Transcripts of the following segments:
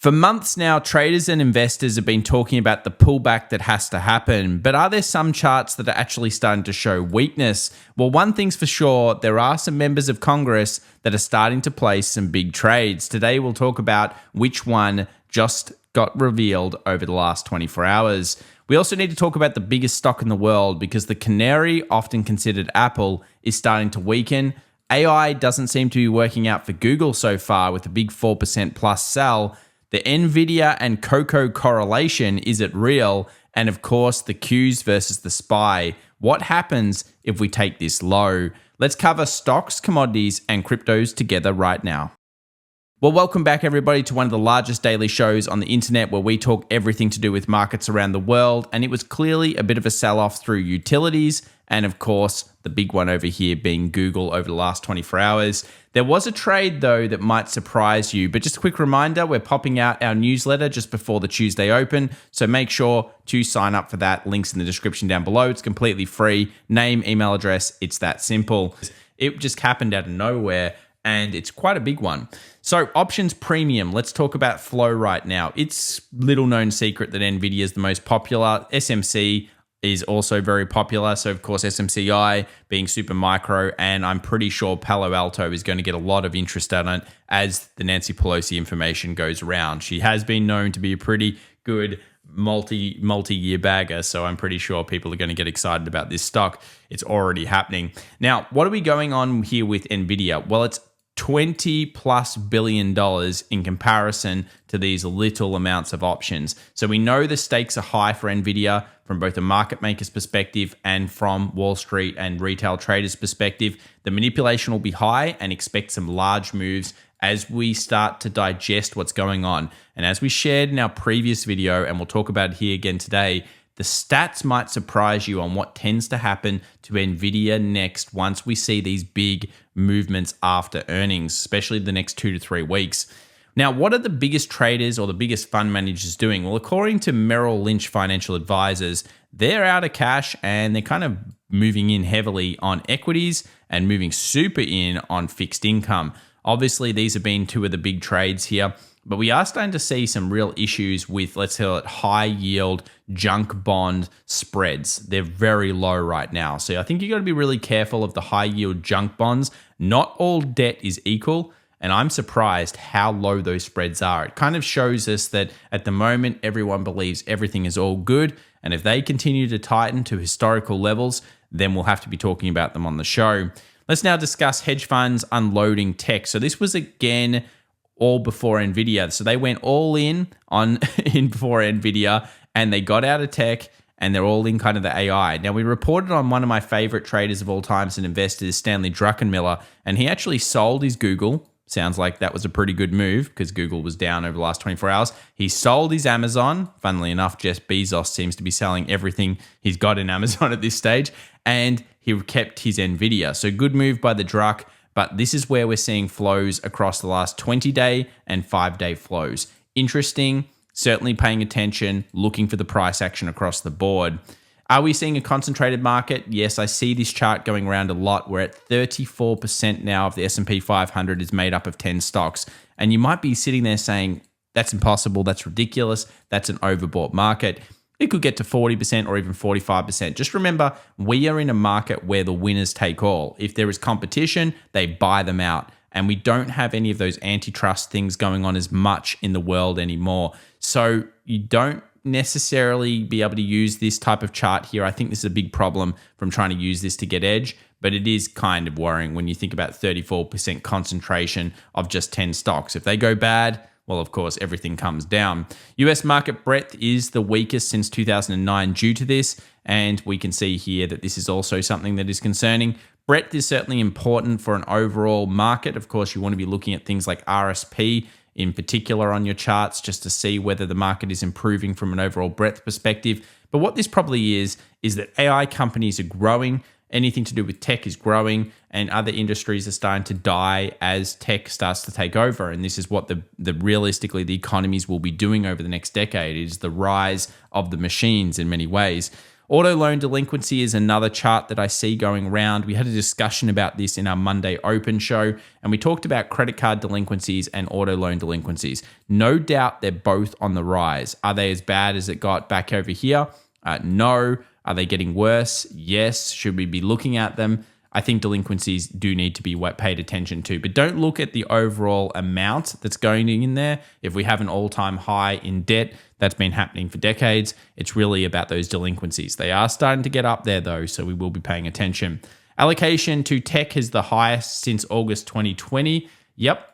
For months now, traders and investors have been talking about the pullback that has to happen, but are there some charts that are actually starting to show weakness? Well, one thing's for sure, there are some members of Congress that are starting to place some big trades. Today, we'll talk about which one just got revealed over the last 24 hours. We also need to talk about the biggest stock in the world because the canary, often considered Apple, is starting to weaken. AI doesn't seem to be working out for Google so far with a big 4% plus sell. The Nvidia and cocoa correlation, is it real? And of course, the Qs versus the SPY. What happens if we take this low? Let's cover stocks, commodities, and cryptos together right now. Well, welcome back everybody to one of the largest daily shows on the internet where we talk everything to do with markets around the world. And it was clearly a bit of a sell-off through utilities. And of course, the big one over here being Google over the last 24 hours. There was a trade though that might surprise you, but just a quick reminder, we're popping out our newsletter just before the Tuesday Open. So make sure to sign up for that. Links in the description down below. It's completely free. Name, email address. It's that simple. It just happened out of nowhere and it's quite a big one. So options premium, let's talk about flow right now. It's little known secret that Nvidia is the most popular. SMC is also very popular. So of course, SMCI being super micro, and I'm pretty sure Palo Alto is going to get a lot of interest on it as the Nancy Pelosi information goes around. She has been known to be a pretty good multi-year bagger. So I'm pretty sure people are going to get excited about this stock. It's already happening. Now, what are we going on here with Nvidia? Well, it's $20+ billion in comparison to these little amounts of options. So we know the stakes are high for Nvidia from both a market maker's perspective and from Wall Street and retail traders' perspective. The manipulation will be high and expect some large moves as we start to digest what's going on. And as we shared in our previous video, and we'll talk about it here again today, the stats might surprise you on what tends to happen to Nvidia next once we see these big movements after earnings, especially the next 2 to 3 weeks. Now, what are the biggest traders or the biggest fund managers doing? Well, according to Merrill Lynch Financial Advisors, they're out of cash and they're kind of moving in heavily on equities and moving super in on fixed income. Obviously, these have been two of the big trades here. But we are starting to see some real issues with, let's call it, high yield junk bond spreads. They're very low right now. So I think you got to be really careful of the high yield junk bonds. Not all debt is equal. And I'm surprised how low those spreads are. It kind of shows us that at the moment, everyone believes everything is all good. And if they continue to tighten to historical levels, then we'll have to be talking about them on the show. Let's now discuss hedge funds unloading tech. So this was again all before Nvidia. So they went all in before Nvidia and they got out of tech and they're all in kind of the AI. Now we reported on one of my favorite traders of all times and investors, Stanley Druckenmiller, and he actually sold his Google. Sounds like that was a pretty good move because Google was down over the last 24 hours. He sold his Amazon. Funnily enough, Jeff Bezos seems to be selling everything he's got in Amazon at this stage. And he kept his Nvidia. So good move by the Druck. But this is where we're seeing flows across the last 20-day and 5-day flows. Interesting, certainly paying attention, looking for the price action across the board. Are we seeing a concentrated market? Yes, I see this chart going around a lot. We're at 34% now of the S&P 500 is made up of 10 stocks. And you might be sitting there saying, that's impossible, that's ridiculous, that's an overbought market. It could get to 40% or even 45%. Just remember, we are in a market where the winners take all. If there is competition, they buy them out. And we don't have any of those antitrust things going on as much in the world anymore. So you don't necessarily be able to use this type of chart here. I think this is a big problem from trying to use this to get edge, but it is kind of worrying when you think about 34% concentration of just 10 stocks. If they go bad, well, of course, everything comes down. US market breadth is the weakest since 2009 due to this, and we can see here that this is also something that is concerning. Breadth is certainly important for an overall market. Of course, you want to be looking at things like RSP in particular on your charts just to see whether the market is improving from an overall breadth perspective. But what this probably is that AI companies are growing. Anything to do with tech is growing and other industries are starting to die as tech starts to take over. And this is what the realistically the economies will be doing over the next decade. It is the rise of the machines in many ways. Auto loan delinquency is another chart that I see going around. We had a discussion about this in our Monday Open show, and we talked about credit card delinquencies and auto loan delinquencies. No doubt they're both on the rise. Are they as bad as it got back over here? No. Are they getting worse? Yes. Should we be looking at them? I think delinquencies do need to be paid attention to, but don't look at the overall amount that's going in there. If we have an all-time high in debt, that's been happening for decades. It's really about those delinquencies. They are starting to get up there though, so we will be paying attention. Allocation to tech is the highest since August 2020. Yep.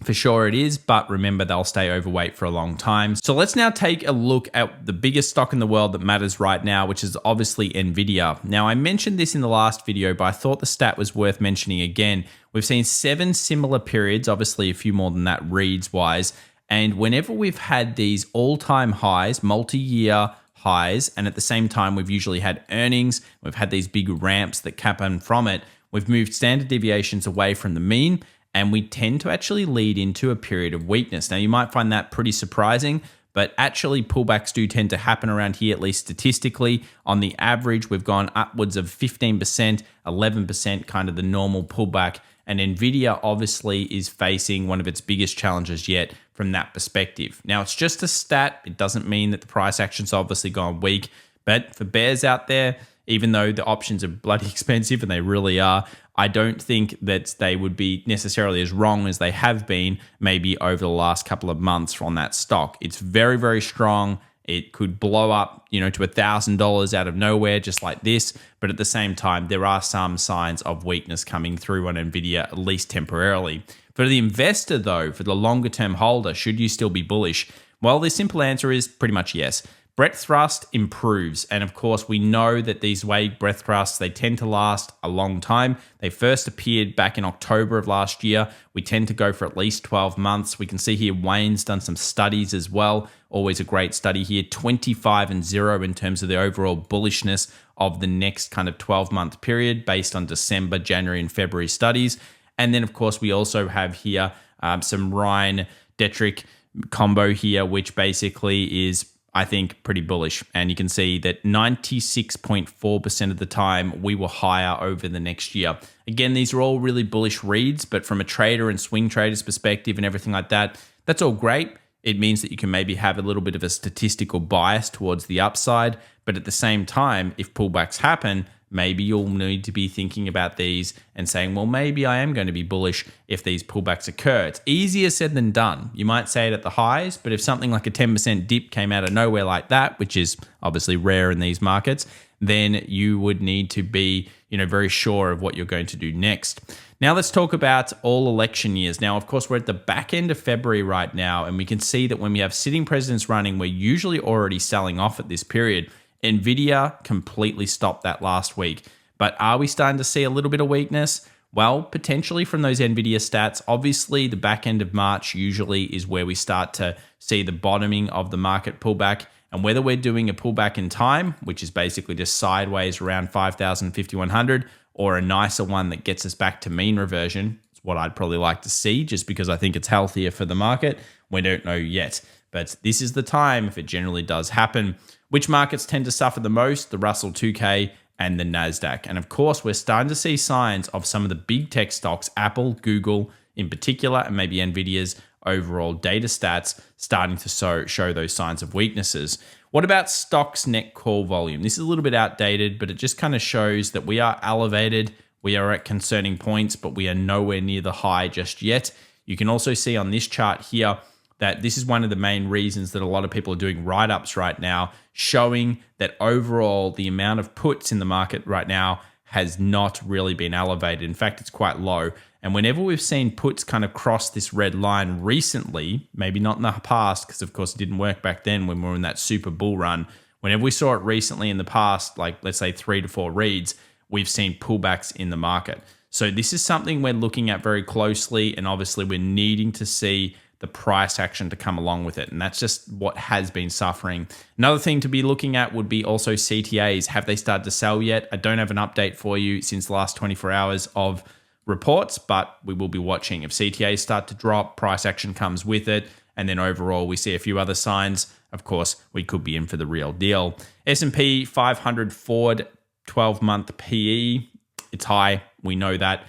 For sure it is, but remember they'll stay overweight for a long time. So let's now take a look at the biggest stock in the world that matters right now, which is obviously Nvidia. Now I mentioned this in the last video, but I thought the stat was worth mentioning again. We've seen 7 similar periods, obviously a few more than that reads wise. And whenever we've had these all-time highs, multi-year highs, and at the same time we've usually had earnings, we've had these big ramps that happen from it, we've moved standard deviations away from the mean, and we tend to actually lead into a period of weakness. Now, you might find that pretty surprising, but actually pullbacks do tend to happen around here, at least statistically. On the average, we've gone upwards of 15%, 11%, kind of the normal pullback. And Nvidia obviously is facing one of its biggest challenges yet from that perspective. Now, it's just a stat. It doesn't mean that the price action's obviously gone weak. But for bears out there, even though the options are bloody expensive, and they really are, I don't think that they would be necessarily as wrong as they have been maybe over the last couple of months on that stock. It's very, very strong. It could blow up, to $1,000 out of nowhere, just like this. But at the same time, there are some signs of weakness coming through on Nvidia, at least temporarily. For the investor, though, for the longer term holder, should you still be bullish? Well, the simple answer is pretty much yes. Breadth thrust improves, and of course we know that these wave breadth thrusts, they tend to last a long time. They first appeared back in October of last year. We tend to go for at least 12 months. We can see here Wayne's done some studies as well. Always a great study here, 25 and 0 in terms of the overall bullishness of the next kind of 12-month period based on December, January, and February studies. And then of course we also have here some Ryan Detrick combo here, which basically is, I think, pretty bullish. And you can see that 96.4% of the time we were higher over the next year. Again, these are all really bullish reads, but from a trader and swing traders perspective and everything like that, that's all great. It means that you can maybe have a little bit of a statistical bias towards the upside. But at the same time, if pullbacks happen, maybe you'll need to be thinking about these and saying, well, maybe I am going to be bullish if these pullbacks occur. It's easier said than done. You might say it at the highs, but if something like a 10% dip came out of nowhere like that, which is obviously rare in these markets, then you would need to be, very sure of what you're going to do next. Now let's talk about all election years. Now, of course, we're at the back end of February right now, and we can see that when we have sitting presidents running, we're usually already selling off at this period. Nvidia completely stopped that last week. But are we starting to see a little bit of weakness? Well, potentially from those Nvidia stats. Obviously, the back end of March usually is where we start to see the bottoming of the market pullback. And whether we're doing a pullback in time, which is basically just sideways around 5,000, 5,100, or a nicer one that gets us back to mean reversion, it's what I'd probably like to see, just because I think it's healthier for the market. We don't know yet. But this is the time, if it generally does happen. Which markets tend to suffer the most? The Russell 2K and the NASDAQ. And of course, we're starting to see signs of some of the big tech stocks, Apple, Google in particular, and maybe Nvidia's overall data stats starting to show those signs of weaknesses. What about stocks net call volume? This is a little bit outdated, but it just kind of shows that we are elevated. We are at concerning points, but we are nowhere near the high just yet. You can also see on this chart here that this is one of the main reasons that a lot of people are doing write-ups right now, showing that overall the amount of puts in the market right now has not really been elevated. In fact, it's quite low. And whenever we've seen puts kind of cross this red line recently, maybe not in the past, because of course it didn't work back then when we were in that super bull run. Whenever we saw it recently in the past, like let's say 3 to 4 reads, we've seen pullbacks in the market. So this is something we're looking at very closely, and obviously we're needing to see the price action to come along with it. And that's just what has been suffering. Another thing to be looking at would be also CTAs. Have they started to sell yet? I don't have an update for you since the last 24 hours of reports, but we will be watching. If CTAs start to drop, price action comes with it, And then overall, we see a few other signs. Of course, we could be in for the real deal. S&P 500 forward 12-month PE, it's high. We know that.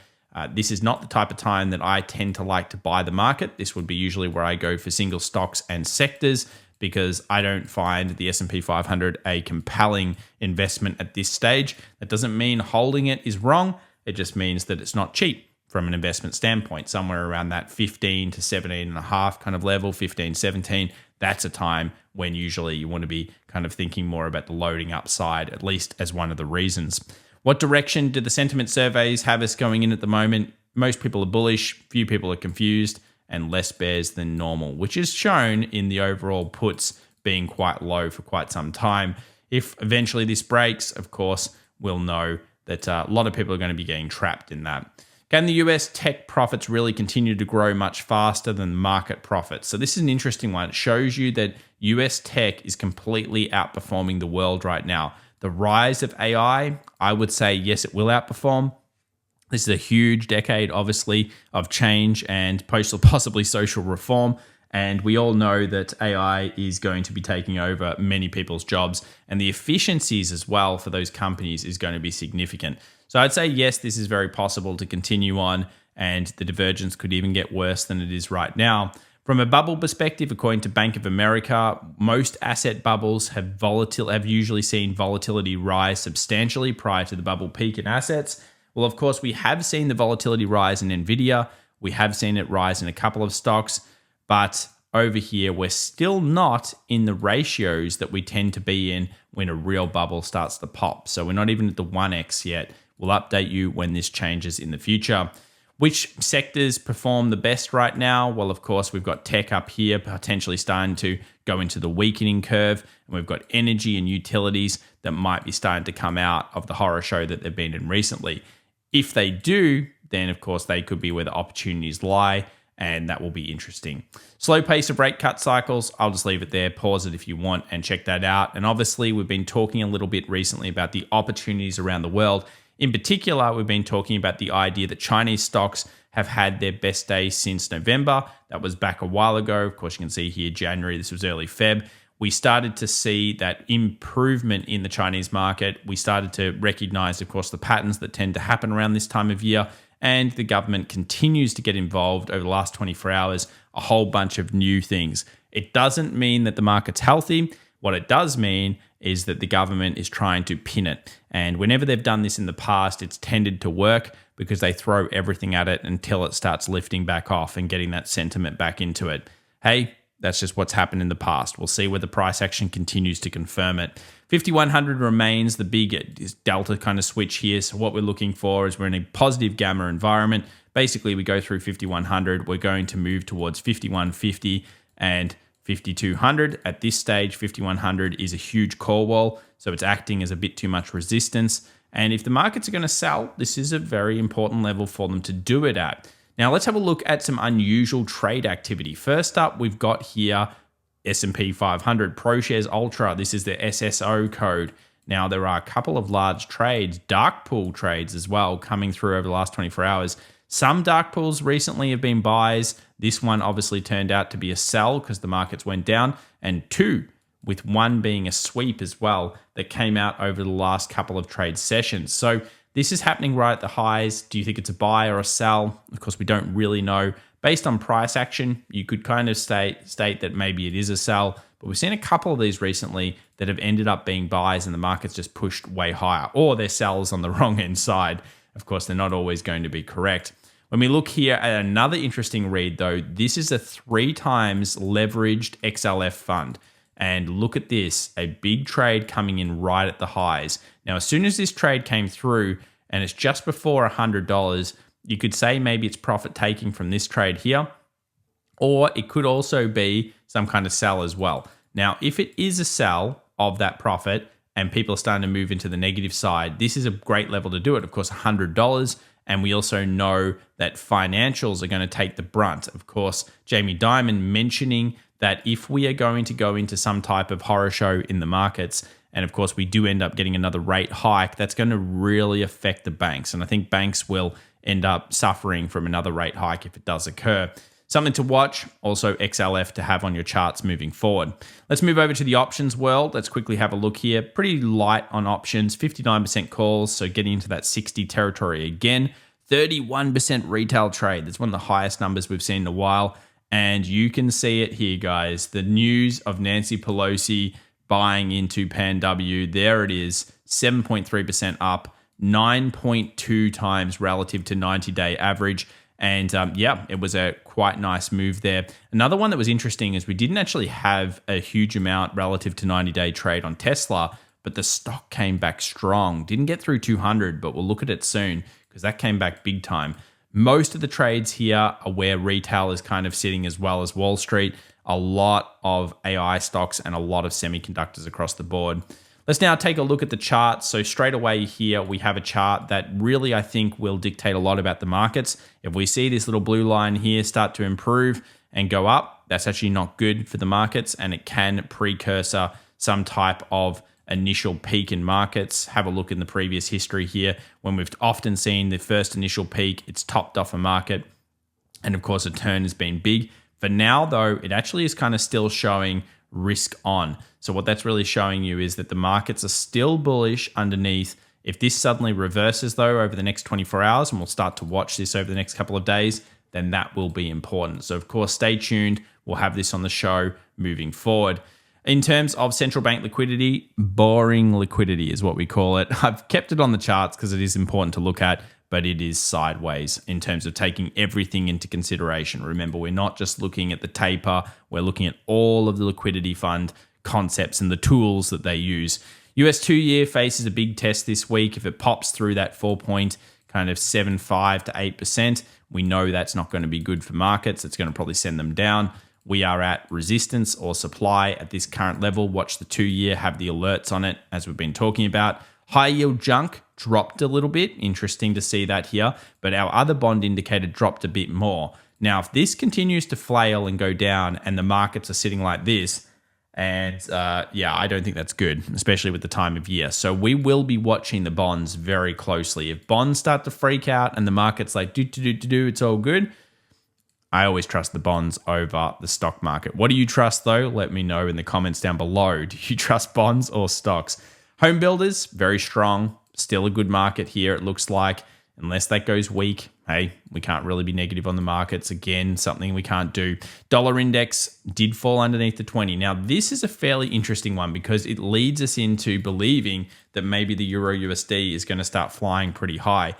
This is not the type of time that I tend to like to buy the market. This would be usually where I go for single stocks and sectors, because I don't find the S&P 500 a compelling investment at this stage. That doesn't mean holding it is wrong. It just means that it's not cheap from an investment standpoint, somewhere around that 15 to 17 and a half kind of level, 15, 17. That's a time when usually you want to be kind of thinking more about the loading upside, at least as one of the reasons. What direction do the sentiment surveys have us going in at the moment? Most people are bullish, few people are confused, and less bears than normal, which is shown in the overall puts being quite low for quite some time. If eventually this breaks, of course, we'll know that a lot of people are going to be getting trapped in that. Can the US tech profits really continue to grow much faster than market profits? So this is an interesting one. It shows you that US tech is completely outperforming the world right now. The rise of AI, I would say, yes, it will outperform. This is a huge decade, obviously, of change and possibly social reform. And we all know that AI is going to be taking over many people's jobs. And the efficiencies as well for those companies is going to be significant. So I'd say, yes, this is very possible to continue on. And the divergence could even get worse than it is right now. From a bubble perspective, according to Bank of America, most asset bubbles have usually seen volatility rise substantially prior to the bubble peak in assets. Well, of course, we have seen the volatility rise in Nvidia. We have seen it rise in a couple of stocks. But over here, we're still not in the ratios that we tend to be in when a real bubble starts to pop. So we're not even at the 1x yet. We'll update you when this changes in the future. Which sectors perform the best right now? Well, of course, we've got tech up here, potentially starting to go into the weakening curve. And we've got energy and utilities that might be starting to come out of the horror show that they've been in recently. If they do, then of course they could be where the opportunities lie, and that will be interesting. Slow pace of rate cut cycles, I'll just leave it there. Pause it if you want and check that out. And obviously, we've been talking a little bit recently about the opportunities around the world. In particular, we've been talking about the idea that Chinese stocks have had their best day since November. That was back a while ago. Of course, you can see here January. This was early Feb. We started to see that improvement in the Chinese market. We started to recognize, of course, the patterns that tend to happen around this time of year. And the government continues to get involved over the last 24 hours, a whole bunch of new things. It doesn't mean that the market's healthy. What it does mean is that the government is trying to pin it. And whenever they've done this in the past, it's tended to work because they throw everything at it until it starts lifting back off and getting that sentiment back into it. Hey, that's just what's happened in the past. We'll see whether price action continues to confirm it. 5100 remains the big delta kind of switch here. So what we're looking for is we're in a positive gamma environment. Basically, we go through 5100. We're going to move towards 5150 and 5200. At this stage, 5100 is a huge call wall, so it's acting as a bit too much resistance. And if the markets are going to sell, this is a very important level for them to do it at. Now, let's have a look at some unusual trade activity. First up, we've got here S&P 500 ProShares Ultra. This is the SSO code. Now, there are a couple of large trades, dark pool trades as well, coming through over the last 24 hours. Some dark pools recently have been buys. This one obviously turned out to be a sell because the markets went down. And two, with one being a sweep as well, that came out over the last couple of trade sessions. So this is happening right at the highs. Do you think it's a buy or a sell? Of course, we don't really know. Based on price action, you could kind of state that maybe it is a sell. But we've seen a couple of these recently that have ended up being buys and the market's just pushed way higher. Or they're sells on the wrong end side. Of course, they're not always going to be correct. When we look here at another interesting read, though, this is a 3 times leveraged XLF fund. And look at this, a big trade coming in right at the highs. Now, as soon as this trade came through, and it's just before $100, you could say maybe it's profit taking from this trade here, or it could also be some kind of sell as well. Now, if it is a sell of that profit and people are starting to move into the negative side, this is a great level to do it. Of course, $100. And we also know that financials are going to take the brunt. Of course, Jamie Dimon mentioning that if we are going to go into some type of horror show in the markets, and of course we do end up getting another rate hike, that's going to really affect the banks. And I think banks will end up suffering from another rate hike if it does occur. Something to watch, also XLF to have on your charts moving forward. Let's move over to the options world. Let's quickly have a look here. Pretty light on options, 59% calls, so getting into that 60 territory again. 31% retail trade. That's one of the highest numbers we've seen in a while. And you can see it here, guys. The news of Nancy Pelosi buying into PanW. There it is, 7.3% up, 9.2 times relative to 90-day average. And yeah, it was a quite nice move there. Another one that was interesting is we didn't actually have a huge amount relative to 90-day trade on Tesla, but the stock came back strong. Didn't get through 200, but we'll look at it soon because that came back big time. Most of the trades here are where retail is kind of sitting as well as Wall Street. A lot of AI stocks and a lot of semiconductors across the board. Let's now take a look at the chart. So straight away here, we have a chart that really, I think, will dictate a lot about the markets. If we see this little blue line here start to improve and go up, that's actually not good for the markets, and it can precursor some type of initial peak in markets. Have a look in the previous history here. When we've often seen the first initial peak, it's topped off a market, and of course, a turn has been big. For now, though, it actually is kind of still showing risk on. So what that's really showing you is that the markets are still bullish underneath. If this suddenly reverses, though, over the next 24 hours, and we'll start to watch this over the next couple of days, then that will be important. So, of course, stay tuned. We'll have this on the show moving forward. In terms of central bank liquidity, boring liquidity is what we call it. I've kept it on the charts because it is important to look at, but it is sideways in terms of taking everything into consideration. Remember, we're not just looking at the taper, we're looking at all of the liquidity fund concepts and the tools that they use. US 2-year faces a big test this week. If it pops through that 4.75 to 8%, we know that's not going to be good for markets. It's going to probably send them down. We are at resistance or supply at this current level. Watch the 2-year, have the alerts on it, as we've been talking about. High yield junk dropped a little bit. Interesting to see that here. But our other bond indicator dropped a bit more. Now, if this continues to flail and go down and the markets are sitting like this, and yeah, I don't think that's good, especially with the time of year. So we will be watching the bonds very closely. If bonds start to freak out and the market's like, it's all good, I always trust the bonds over the stock market. What do you trust, though? Let me know in the comments down below. Do you trust bonds or stocks? Home builders, very strong. Still a good market here, it looks like. Unless that goes weak, hey, we can't really be negative on the markets. Again, something we can't do. Dollar index did fall underneath the 20. Now, this is a fairly interesting one because it leads us into believing that maybe the Euro USD is going to start flying pretty high.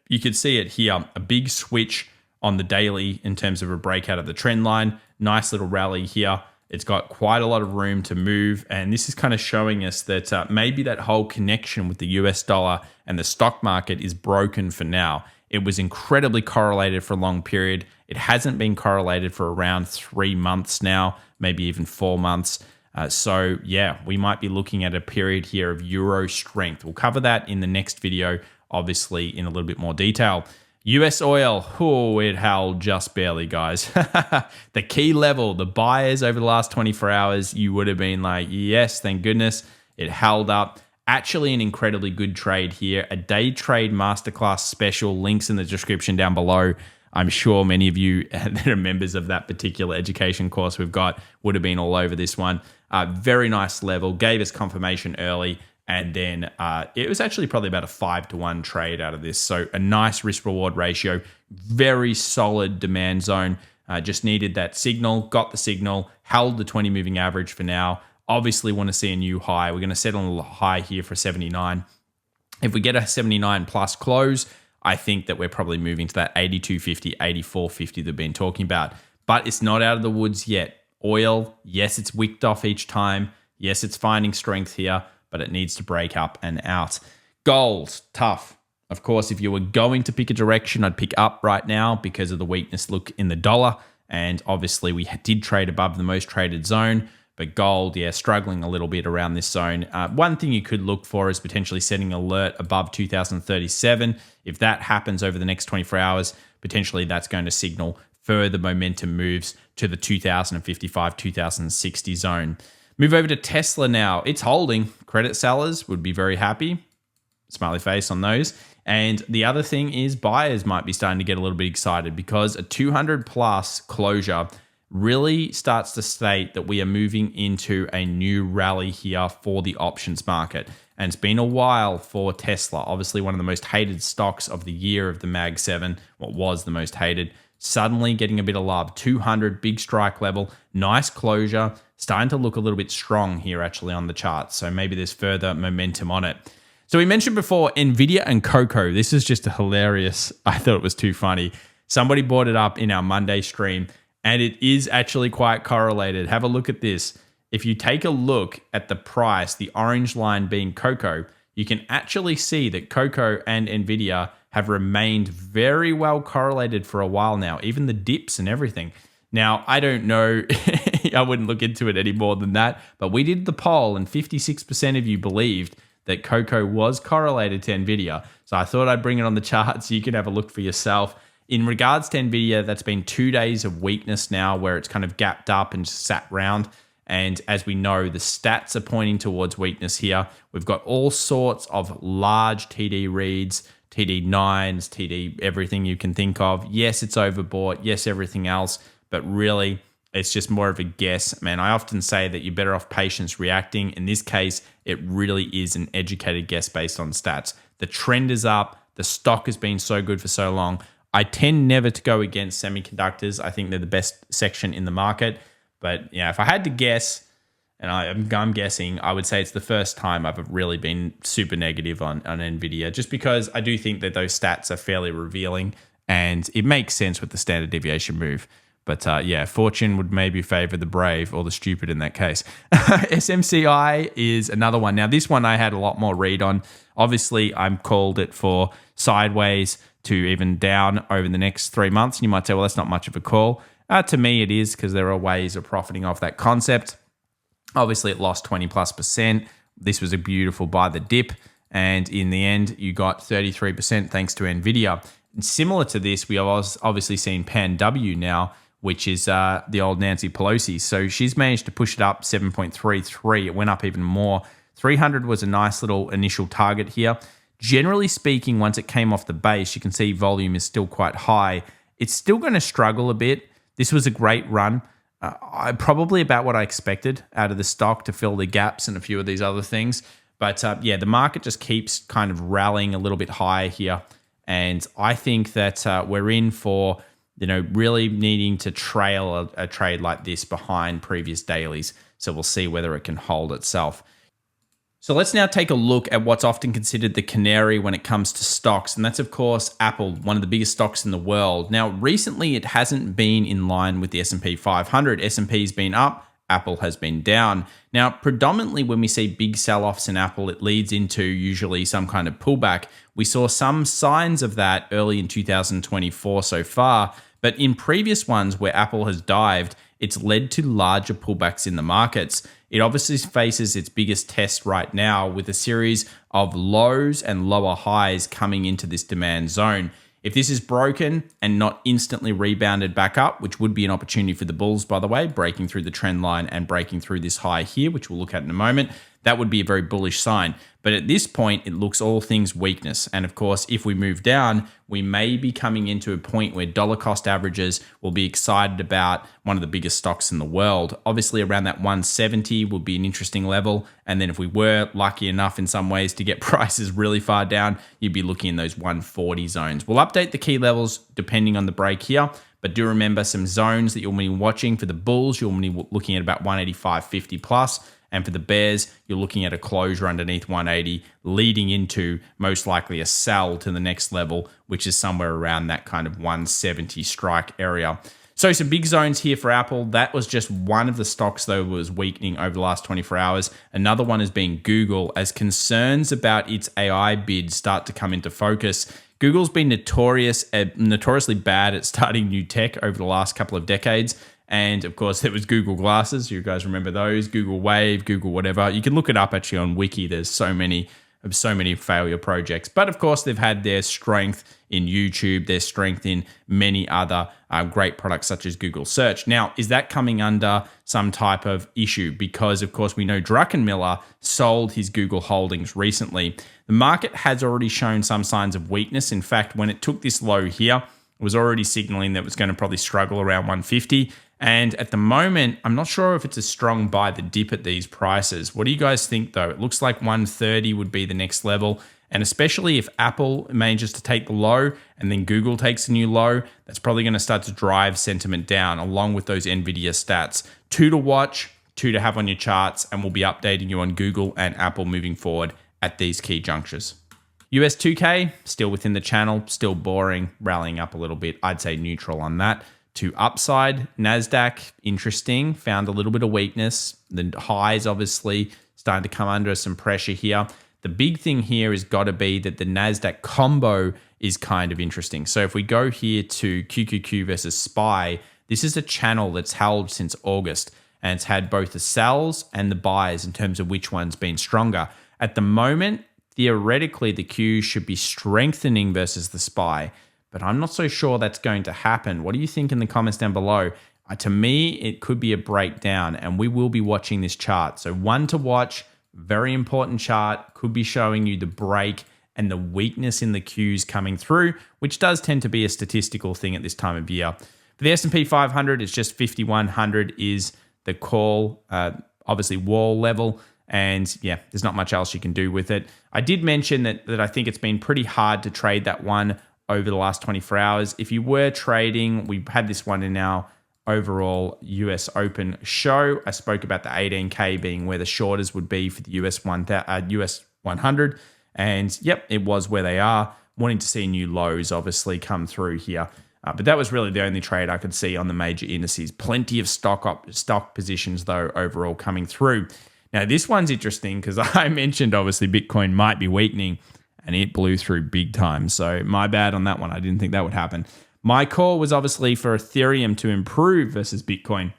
You can see it here, a big switch on the daily in terms of a breakout of the trend line. Nice little rally here. It's got quite a lot of room to move, and this is kind of showing us that maybe that whole connection with the US dollar and the stock market is broken for now. It was incredibly correlated for a long period. It hasn't been correlated for around 3 months now, maybe even 4 months. So yeah, we might be looking at a period here of euro strength. We'll cover that in the next video, obviously in a little bit more detail. US oil, oh, it held just barely, guys. The key level, the buyers over the last 24 hours, you would have been like, yes, thank goodness. It held up. Actually, an incredibly good trade here. A day trade masterclass special, links in the description down below. I'm sure many of you that are members of that particular education course we've got would have been all over this one. Very nice level, gave us confirmation early. And then it was actually probably about a 5-to-1 trade out of this. So a nice risk-reward ratio, very solid demand zone. Just needed that signal, got the signal, held the 20 moving average for now. Obviously want to see a new high. We're going to settle on a high here for 79. If we get a 79 plus close, I think that we're probably moving to that 82.50, 84.50 that we've been talking about. But it's not out of the woods yet. Oil, yes, it's wicked off each time. Yes, it's finding strength here, but it needs to break up and out. Gold, tough. Of course, if you were going to pick a direction, I'd pick up right now because of the weakness look in the dollar. And obviously, we did trade above the most traded zone. But gold, yeah, struggling a little bit around this zone. One thing you could look for is potentially setting an alert above 2037. If that happens over the next 24 hours, potentially that's going to signal further momentum moves to the 2055, 2060 zone. Move over to Tesla now. It's holding. Credit sellers would be very happy. Smiley face on those. And the other thing is buyers might be starting to get a little bit excited because a 200 plus closure really starts to state that we are moving into a new rally here for the options market. And it's been a while for Tesla, obviously one of the most hated stocks of the year of the Mag 7, what was the most hated, suddenly getting a bit of love. 200, big strike level, nice closure, starting to look a little bit strong here actually on the charts. So maybe there's further momentum on it. So we mentioned before Nvidia and Cocoa. This is just a hilarious. I thought it was too funny. Somebody brought it up in our Monday stream, and it is actually quite correlated. Have a look at this. If you take a look at the price, the orange line being Cocoa, you can actually see that Cocoa and Nvidia have remained very well correlated for a while now, even the dips and everything. Now, I don't know. I wouldn't look into it any more than that, but we did the poll and 56% of you believed that Cocoa was correlated to Nvidia. So I thought I'd bring it on the chart so you can have a look for yourself. In regards to Nvidia, that's been 2 days of weakness now where it's kind of gapped up and just sat round. And as we know, the stats are pointing towards weakness here. We've got all sorts of large TD reads, TD9s, TD everything you can think of. Yes, it's overbought. Yes, everything else. But really, it's just more of a guess. Man, I often say that you're better off patience reacting. In this case, it really is an educated guess based on stats. The trend is up. The stock has been so good for so long. I tend never to go against semiconductors. I think they're the best section in the market. But yeah, if I had to guess, and I'm guessing, I would say it's the first time I've really been super negative on Nvidia, just because I do think that those stats are fairly revealing and it makes sense with the standard deviation move. But yeah, fortune would maybe favor the brave or the stupid in that case. SMCI is another one. Now, this one I had a lot more read on. Obviously, I'm called it for sideways to even down over the next 3 months. And you might say, well, that's not much of a call. To me, it is because there are ways of profiting off that concept. Obviously, it lost 20+%. This was a beautiful buy the dip. And in the end, you got 33% thanks to Nvidia. And similar to this, we have obviously seen PanW now, which is the old Nancy Pelosi. So she's managed to push it up 7.33. It went up even more. 300 was a nice little initial target here. Generally speaking, once it came off the base, you can see volume is still quite high. It's still going to struggle a bit. This was a great run. Probably about what I expected out of the stock to fill the gaps and a few of these other things. But yeah, the market just keeps kind of rallying a little bit higher here. And I think that we're in for, really needing to trail a trade like this behind previous dailies. So we'll see whether it can hold itself. So let's now take a look at what's often considered the canary when it comes to stocks. And that's, of course, Apple, one of the biggest stocks in the world. Now, recently, it hasn't been in line with the S&P 500. S&P's been up. Apple has been down. Now, predominantly when we see big sell-offs in Apple, it leads into usually some kind of pullback. We saw some signs of that early in 2024 so far, but in previous ones where Apple has dived, it's led to larger pullbacks in the markets. It obviously faces its biggest test right now with a series of lows and lower highs coming into this demand zone. If this is broken and not instantly rebounded back up, which would be an opportunity for the bulls, by the way, breaking through the trend line and breaking through this high here, which we'll look at in a moment, that would be a very bullish sign. But at this point, it looks all things weakness. And of course, if we move down, we may be coming into a point where dollar cost averages will be excited about one of the biggest stocks in the world. Obviously, around that 170 would be an interesting level. And then if we were lucky enough in some ways to get prices really far down, you'd be looking in those 140 zones. We'll update the key levels depending on the break here. But do remember some zones that you'll be watching. For the bulls, you'll be looking at about 185.50 plus. And for the bears, you're looking at a closure underneath 180, leading into most likely a sell to the next level, which is somewhere around that kind of 170 strike area. So some big zones here for Apple. That was just one of the stocks, though, was weakening over the last 24 hours. Another one has been Google, as concerns about its AI bid start to come into focus. Google's been notoriously bad at starting new tech over the last couple of decades. And of course, there was Google Glasses. You guys remember those? Google Wave, Google whatever. You can look it up actually on Wiki. There's so many of so many failure projects. But of course, they've had their strength in YouTube, their strength in many other great products such as Google Search. Now, is that coming under some type of issue? Because of course, we know Druckenmiller sold his Google holdings recently. The market has already shown some signs of weakness. In fact, when it took this low here, it was already signaling that it was going to probably struggle around 150. And at the moment, I'm not sure if it's a strong buy the dip at these prices. What do you guys think though? It looks like 130 would be the next level. And especially if Apple manages to take the low and then Google takes a new low, that's probably going to start to drive sentiment down along with those Nvidia stats. 2 to watch, 2 to have on your charts, and we'll be updating you on Google and Apple moving forward at these key junctures. US 2K, still within the channel, still boring, rallying up a little bit. I'd say neutral on that. To upside, NASDAQ, interesting, found a little bit of weakness. The highs obviously starting to come under some pressure here. The big thing here has got to be that the NASDAQ combo is kind of interesting. So if we go here to QQQ versus SPY, this is a channel that's held since August, and it's had both the sells and the buys in terms of which one's been stronger. At the moment, theoretically, the Q should be strengthening versus the SPY, but I'm not so sure that's going to happen. What do you think in the comments down below? To me, it could be a breakdown, and we will be watching this chart. So 1 to watch, very important chart, could be showing you the break and the weakness in the Qs coming through, which does tend to be a statistical thing at this time of year. For the S&P 500, it's just 5,100 is the call, obviously wall level. And yeah, there's not much else you can do with it. I did mention that I think it's been pretty hard to trade that one over the last 24 hours. If you were trading, we had this one in our overall US Open show. I spoke about the 18K being where the shorters would be for the US 100. And yep, it was where they are. Wanting to see new lows obviously come through here. But that was really the only trade I could see on the major indices. Plenty of stock positions though overall coming through. Now, this one's interesting because I mentioned obviously Bitcoin might be weakening and it blew through big time. So my bad on that one. I didn't think that would happen. My call was obviously for Ethereum to improve versus Bitcoin.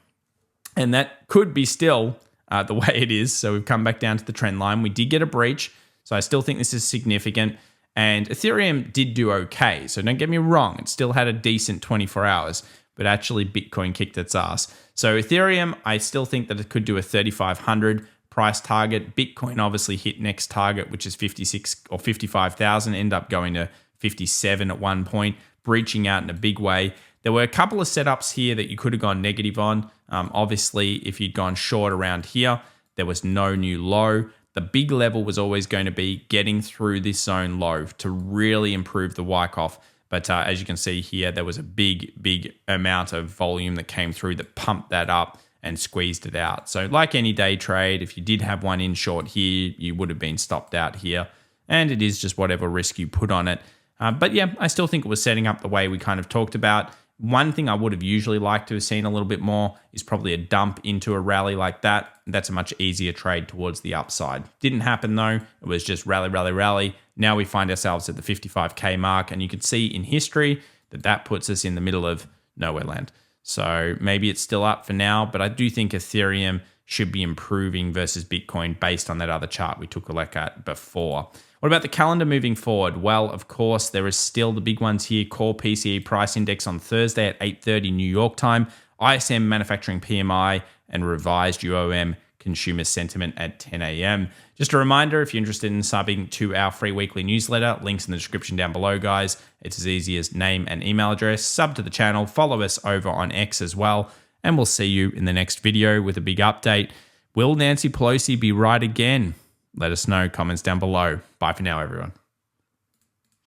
And that could be still the way it is. So we've come back down to the trend line. We did get a breach. So I still think this is significant. And Ethereum did do okay. So don't get me wrong. It still had a decent 24 hours. But actually Bitcoin kicked its ass. So Ethereum, I still think that it could do a 3,500 price target. Bitcoin obviously hit next target, which is 56 or 55,000, end up going to 57 at one point, breaching out in a big way. There were a couple of setups here that you could have gone negative on. Obviously, if you'd gone short around here, there was no new low. The big level was always going to be getting through this zone low to really improve the Wyckoff. But as you can see here, there was a big amount of volume that came through that pumped that up and squeezed it out. So like any day trade, if you did have one in short here, you would have been stopped out here. And it is just whatever risk you put on it. But yeah, I still think it was setting up the way we kind of talked about. One thing I would have usually liked to have seen a little bit more is probably a dump into a rally like that. That's a much easier trade towards the upside. Didn't happen though. It was just rally. Now we find ourselves at the 55K mark, and you can see in history that puts us in the middle of nowhere land. So maybe it's still up for now, but I do think Ethereum should be improving versus Bitcoin based on that other chart we took a look at before. What about the calendar moving forward? Well, of course, there is still the big ones here. Core PCE price index on Thursday at 8:30 New York time. ISM manufacturing PMI and revised UOM consumer sentiment at 10 a.m. Just a reminder, if you're interested in subbing to our free weekly newsletter, links in the description down below, guys. It's as easy as name and email address. Sub to the channel. Follow us over on X as well. And we'll see you in the next video with a big update. Will Nancy Pelosi be right again? Let us know. Comments down below. Bye for now, everyone.